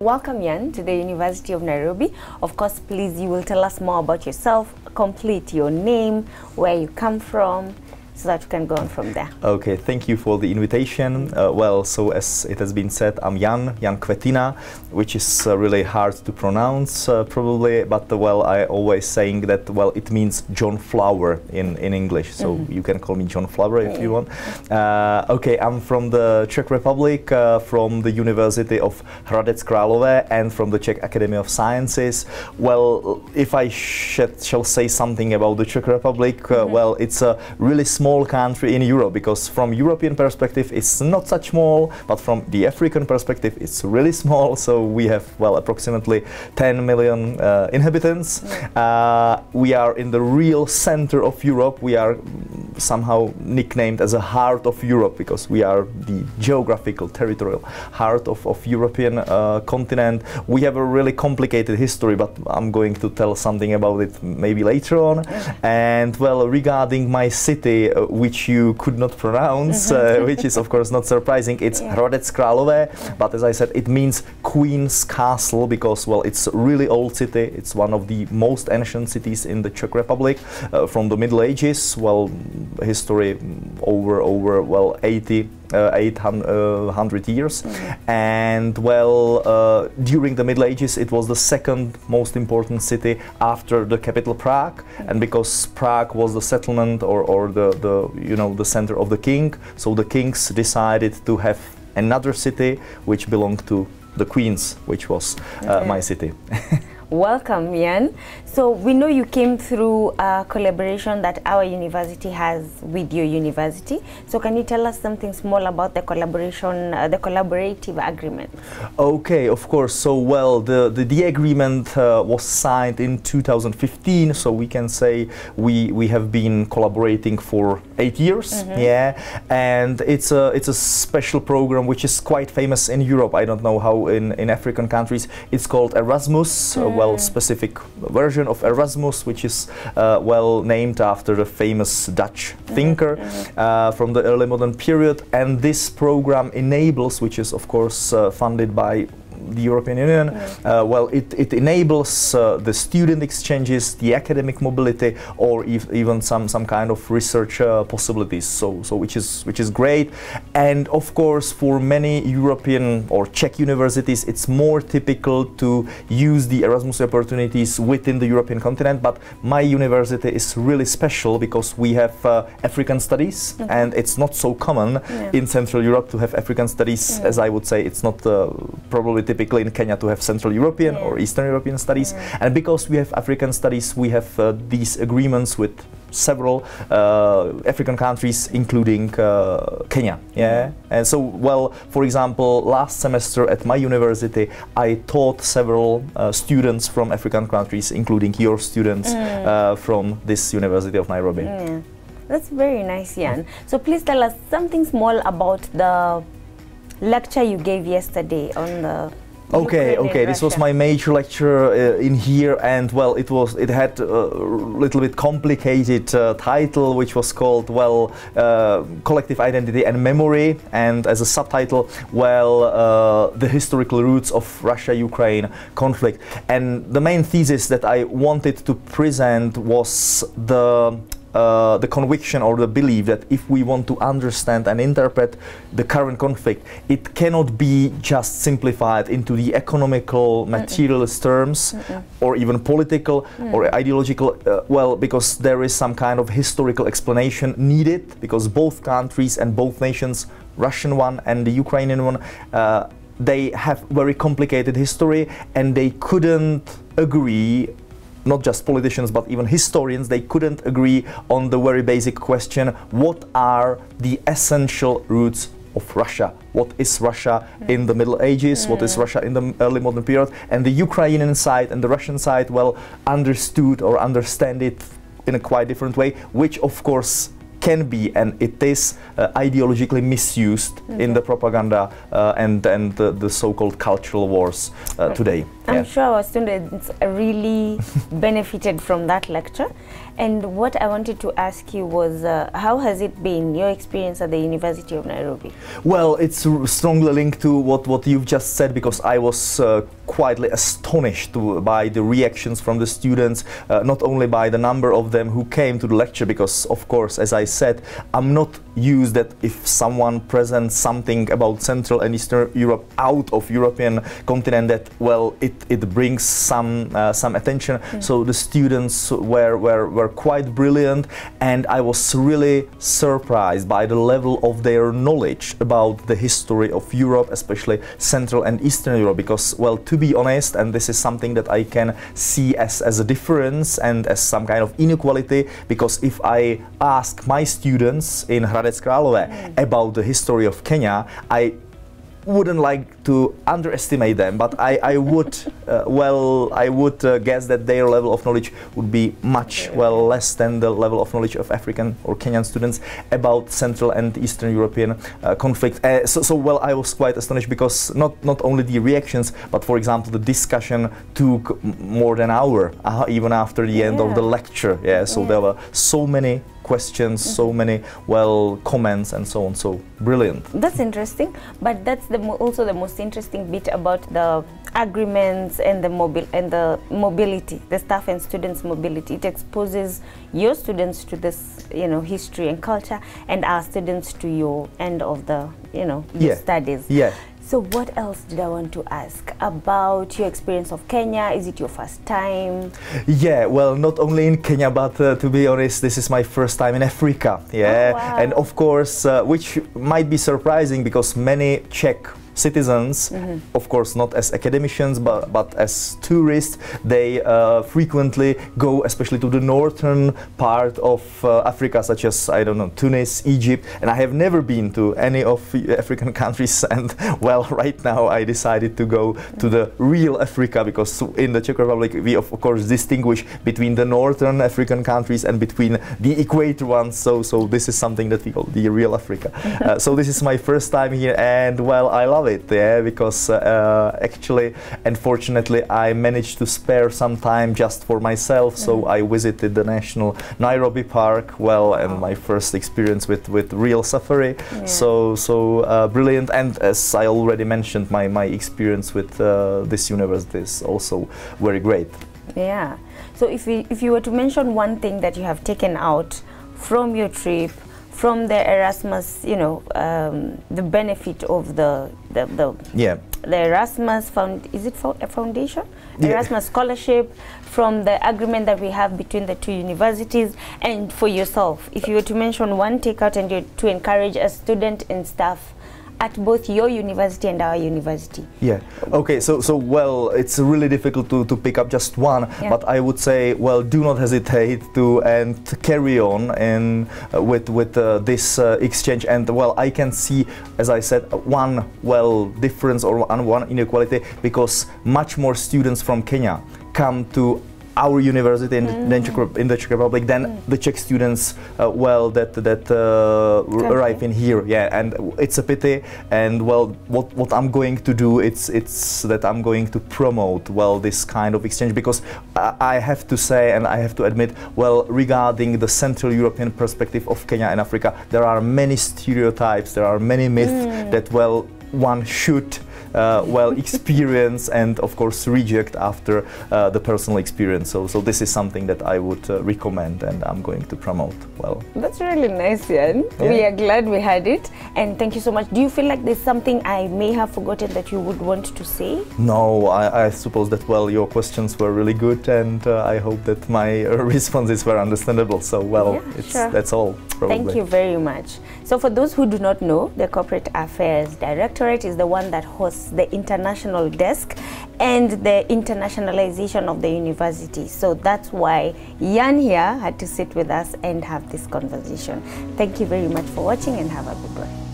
welcome Jan to the University of Nairobi. Of course, please, you will tell us more about yourself, complete your name, where you come from, so that we can go on from there. Okay, thank you for the invitation. Well, so as it has been said, I'm Jan Kvetina, which is really hard to pronounce probably, but well, I always saying that, well, it means John Flower in English, so you can call me John Flower if you want. Okay, I'm from the Czech Republic, from the University of Hradec Králové and from the Czech Academy of Sciences. Well, if I shall say something about the Czech Republic, well, it's a really small country in Europe, because from European perspective it's not such small, but from the African perspective it's really small. So we have, well, approximately 10 million inhabitants. We are in the real center of Europe. We are somehow nicknamed as a heart of Europe, because we are the geographical, territorial heart of European continent. We have a really complicated history, but I'm going to tell something about it maybe later on. And well, regarding my city, which you could not pronounce, which is of course not surprising, it's Hradec Králové, but as I said, it means Queen's Castle, because, well, it's a really old city. It's one of the most ancient cities in the Czech Republic from the Middle Ages. Well, history over well 800 years. And well, during the Middle Ages it was the second most important city after the capital Prague, and because Prague was the settlement or the you know, the center of the king, so the kings decided to have another city which belonged to the queens, which was my city. Welcome, Jan. So we know you came through a collaboration that our university has with your university. So can you tell us something small about the collaboration, the collaborative agreement? Okay, of course. So, well, the agreement was signed in 2015. So we can say we have been collaborating for 8 years. Yeah, and it's a special program which is quite famous in Europe. I don't know how in African countries. It's called Erasmus. Well, specific version of Erasmus, which is well named after the famous Dutch thinker from the early modern period. And this program enables, which is of course funded by the European Union, well, it enables the student exchanges, the academic mobility, or even some kind of research possibilities. So which is great. And of course, for many European or Czech universities, it's more typical to use the Erasmus opportunities within the European continent. But my university is really special because we have African studies, and it's not so common in Central Europe to have African studies. As I would say, it's not probably typically in Kenya to have Central European or Eastern European studies. And because we have African studies, we have these agreements with several African countries, including Kenya. And so, well, for example, last semester at my university, I taught several students from African countries, including your students from this University of Nairobi. That's very nice, Jan. So please tell us something small about the lecture you gave yesterday on the Okay, this was my major lecture in here, and well, it had a little bit complicated title, which was called, well, Collective Identity and Memory, and as a subtitle, well, the historical roots of Russia-Ukraine conflict. And the main thesis that I wanted to present was the conviction or the belief that if we want to understand and interpret the current conflict, it cannot be just simplified into the economical, materialist terms, or even political or ideological, well, because there is some kind of historical explanation needed, because both countries and both nations, Russian one and the Ukrainian one, they have very complicated history, and they couldn't agree. Not just politicians, but even historians, they couldn't agree on the very basic question: what are the essential roots of Russia? What is Russia in the Middle Ages? What is Russia in the early modern period? And the Ukrainian side and the Russian side, well, understood or understand it in a quite different way, which of course can be, and it is ideologically misused in the propaganda and the so-called cultural wars today. I'm sure our students really benefited from that lecture. And what I wanted to ask you was, how has it been, your experience at the University of Nairobi? Well, it's strongly linked to what you've just said, because I was quietly astonished by the reactions from the students, not only by the number of them who came to the lecture, because of course, as I said, I'm not used that if someone presents something about Central and Eastern Europe out of European continent, that well, it brings some attention. So the students were quite brilliant, and I was really surprised by the level of their knowledge about the history of Europe, especially Central and Eastern Europe, because well, to be honest, and this is something that I can see as a difference and as some kind of inequality, because if I ask my students in Hradec Králové about the history of Kenya, I wouldn't like to underestimate them, but I would guess that their level of knowledge would be much less than the level of knowledge of African or Kenyan students about Central and Eastern European conflict. So I was quite astonished, because not only the reactions, but for example the discussion took more than an hour, even after the end of the lecture. So there were so many questions, so many comments and so on. So brilliant. That's interesting, but that's also the most interesting bit about the agreements and the mobility, the staff and students mobility. It exposes your students to this, history and culture, and our students to your end of the, your studies. So what else did I want to ask about your experience of Kenya? Is it your first time? Yeah, well, not only in Kenya, but to be honest, this is my first time in Africa. Oh, wow. And of course, which might be surprising, because many Czech citizens, of course not as academicians, but as tourists, they frequently go especially to the northern part of Africa, such as, I don't know, Tunis, Egypt, and I have never been to any of African countries, and well, right now I decided to go to the real Africa, because in the Czech Republic we of course distinguish between the northern African countries and between the equator ones, so this is something that we call the real Africa. So this is my first time here, and well, I love it, because actually, unfortunately, I managed to spare some time just for myself, so I visited the National Nairobi Park, and my first experience with real safari, so brilliant. And as I already mentioned, my experience with this university is also very great. Yeah. So if you were to mention one thing that you have taken out from your trip, from the Erasmus, the benefit of the Erasmus foundation? Erasmus scholarship, from the agreement that we have between the two universities, and for yourself, if you were to mention one takeout and to encourage a student and staff at both your university and our university. Okay, so well, it's really difficult to pick up just one, but I would say, well, do not hesitate to carry on with this exchange. And well, I can see, as I said, one difference or one inequality, because much more students from Kenya come to our university in the Czech Republic than the Czech students that arrive in here. And it's a pity. And well, what I'm going to do, it's that I'm going to promote this kind of exchange, because I have to say, and I have to admit, regarding the Central European perspective of Kenya and Africa, there are many stereotypes, there are many myths that one should experience and of course reject after the personal experience. So this is something that I would recommend, and I'm going to promote. That's really nice, Jan. We are glad we had it, and thank you so much. Do you feel like there's something I may have forgotten that you would want to say? No, I suppose that your questions were really good, and I hope that my responses were understandable. So that's all, probably. Thank you very much. So for those who do not know, the Corporate Affairs Directorate is the one that hosts the international desk and the internationalization of the university. So that's why Jan here had to sit with us and have this conversation. Thank you very much for watching, and have a good one.